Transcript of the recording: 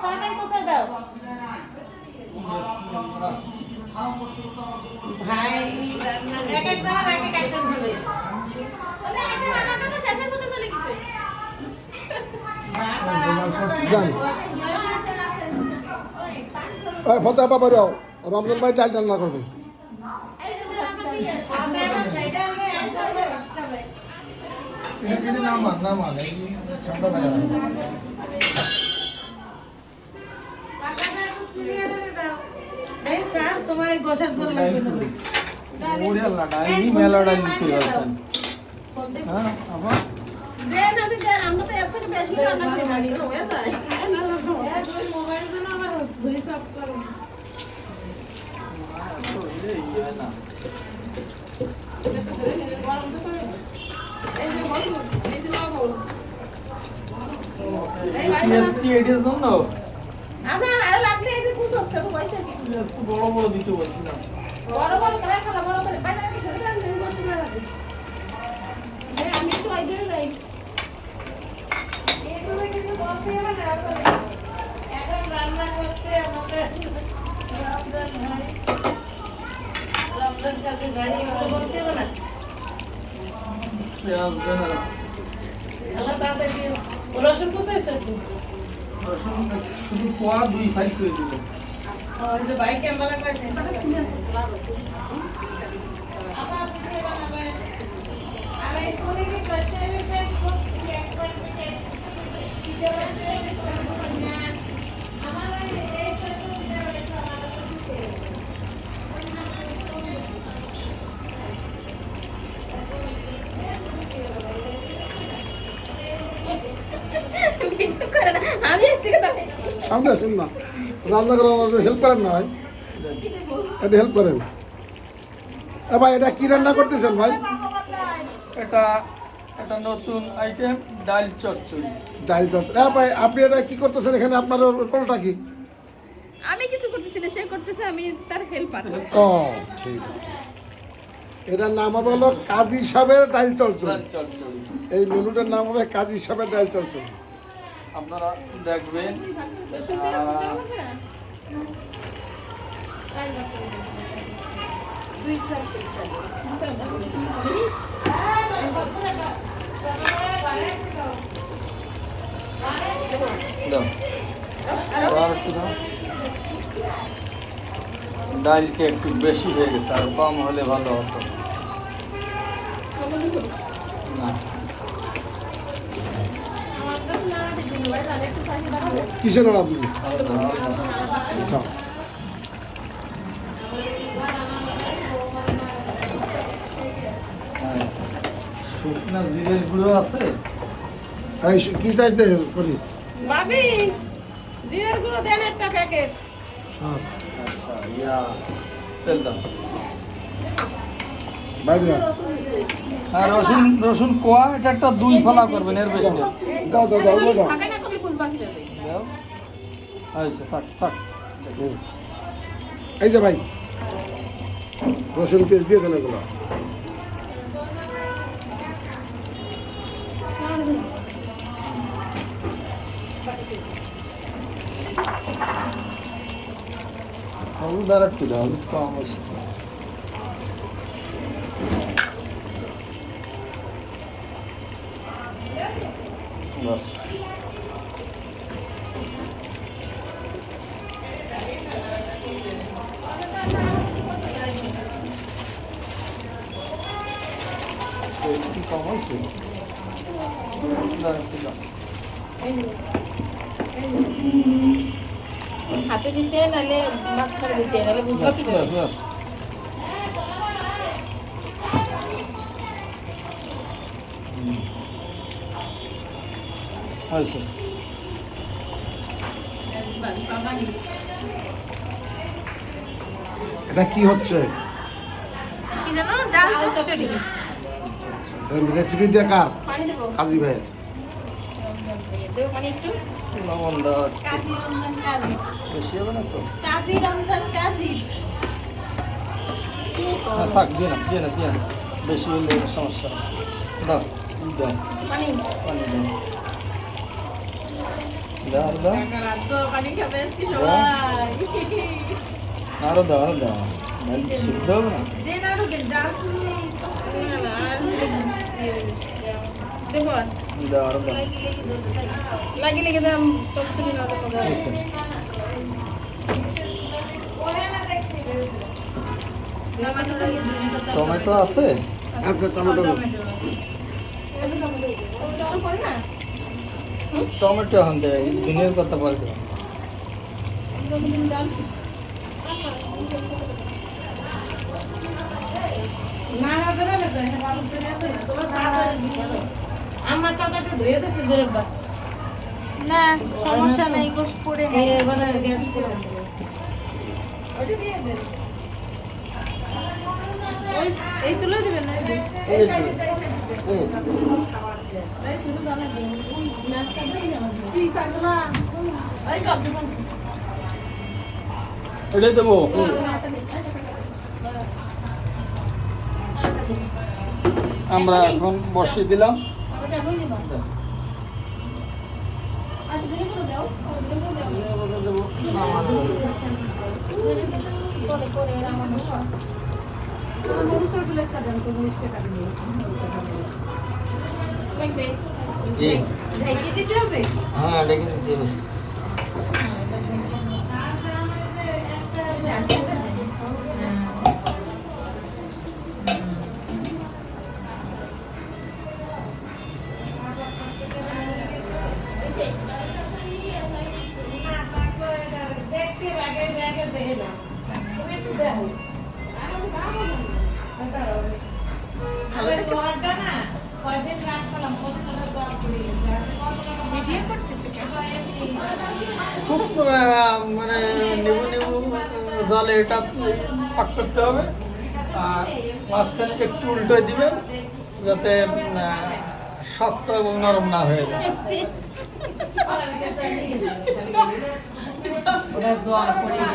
পাটাই কোথায় দাও ভাই এক এক জায়গা এক এক আইটেম হবে তাহলে একটা রান্নাটা তো শেষের পথে চলে গেছে ফতে বাবা রাও রমজান ভাই ডাল রান্না করবে তোমার এই গোসার জল লাগবে না আমরা তো এর থেকে বেশি রান্না করি না হয়ে যায় মোবাইল জন্য আবার ঘুরি সব করে আপনার আরো লাগলে এই যে কুচ হচ্ছে পয়সা কি বড় বড় দিতে বলছি না বড় বড় করে খালা বড় করে বাজারে কি ছোট দাম দেন করতে না লাগে আমি তো আইডিয়া যাই এগুলো কিন্তু বসে না এখন রান্না করছে আমাদের রমজান কাজে গাড়ি ওটা বলতে হবে না পেঁয়াজ দেন আল্লাহ তাতে কি রসুন কুচাইছে রসুন শুধু পোয়া 2 ফাইল করে দিল ওই যে বাইক ক্যামেরা করে সেটা শুনে আবার ভিডিও বানাবে আর এই করে কি করছে ফেসবুক কি একবার থেকে ভিডিও বানাতে আমার এই ফেসবুক ভিডিও আমি আজকে কথা বলছি সামনে আসুন না রান্না করা হেল্প করেন না ভাই এটা হেল্প করেন ভাই এটা কি রান্না করতেছেন ভাই এটা একটা নতুন আইটেম ডাল চচ্চড়ি ডাল চচ্চড়ি ভাই আপনি এটা কি করতেছেন এখানে আপনার রোলটা কি আমি কিছু করতেছি না সে করতেছে আমি তার হেল্পার ও ঠিক আছে এটার নাম হবে হলো কাজী সাহেবের ডাল চচ্চড়ি ডাল চচ্চড়ি এই মেনুটার নাম হবে কাজী সাহেবের ডাল চচ্চড়ি আপনারা দেখবেন ডালটা একটু বেশি হয়ে গেছে আর কম হলে ভালো হতো না কিসের নাম আপনি শুকনা জিরের গুঁড়ো আছে কি চাইতে করিস ভাবি জিরার গুঁড়ো দেন একটা প্যাকেট সব আচ্ছা ইয়া তেল দাও বাইরে আর রসুন রসুন কোয়া এটা একটা 2 ফালা করবেন এর বেশি না দাও দাও দাও দাও ফাঁকা না করলে বুঝবা কি যাবে দাও আচ্ছা থাক থাক এই যে ভাই রসুন পেস্ট দিয়ে দেন এগুলো হলুদ আর একটু দাও হলুদ কম হয়েছে বাস কি কম হয়েছে দাও একটু দাও হাতে দিতে নালে মাছ খাবে দিতে নালে বুঝবা কি বাস বাস হয়েছে এটা কি হচ্ছে কি জানো ডাল চচ্চড়ি রেসিপি দিয়ে কার পানি দেবো কাজী ভাই দেবো পানি একটু লবণ দাও কাজী রমজান কাজী বেশি হবে না তো কাজী রমজান কাজী না থাক দিয়ে না দিয়ে না দিয়ে না বেশি হলে সমস্যা আছে দাও দাও পানি পানি দাও দাও আর দাও কাকা রাত তো পানি খাবে আজকে সবাই। আরো দাও আরো দাও নাহলে সিদ্ধ হবে না। দেন আরো দেন, ডাল শুনে দেখো দাও আরো দাও লাগি লেগে দাম চলছবি না তো বুঝছেন? টমেটো আছে? আচ্ছা টমেটো দাও। পরে না টমেটো এখন দেয় দিনের কথা পরে দেবো। না না দেবে না তো, এটা ভালো করে আছে। তোমার সাথে আমার টাকাটা ধুয়ে দিছে জোরে বা। না সমস্যা নাই গোশ পড়ে এই বলে গ্যাস করে। ওটা দিয়ে দেন। ওই এই তুলে দিবেন না এই এই তো। হুম। এই শুধু জানা দিন ওই নাস্তা দেন না কি সাগলা এই সব দিবেন এটাই দেবো। আমরা এখন বসিয়ে দিলাম। ওটা এখন দিবা আর দিনে করে দাও পরে পরে আমাদের সব মরিচের প্লেটটা দেন তো মিষ্টি কাটি নিয়ে লাগবে জি ঢেকে দিতে হবে হ্যাঁ ডেকে দিতে হবে। দেখতে লাগে দেখে দেখে না তুমি একটু দেখো আমার ঘরটা না কয়দিন রাখলাম কত টাকা দর করে ভিডিও করতেছে খুব মানে নেবু নেবু জালে এটা পাক করতে হবে আর মাঝখানে একটু উল্টো দিবেন যাতে শক্ত এবং নরম না হয়ে যায়। ওরা জল করে না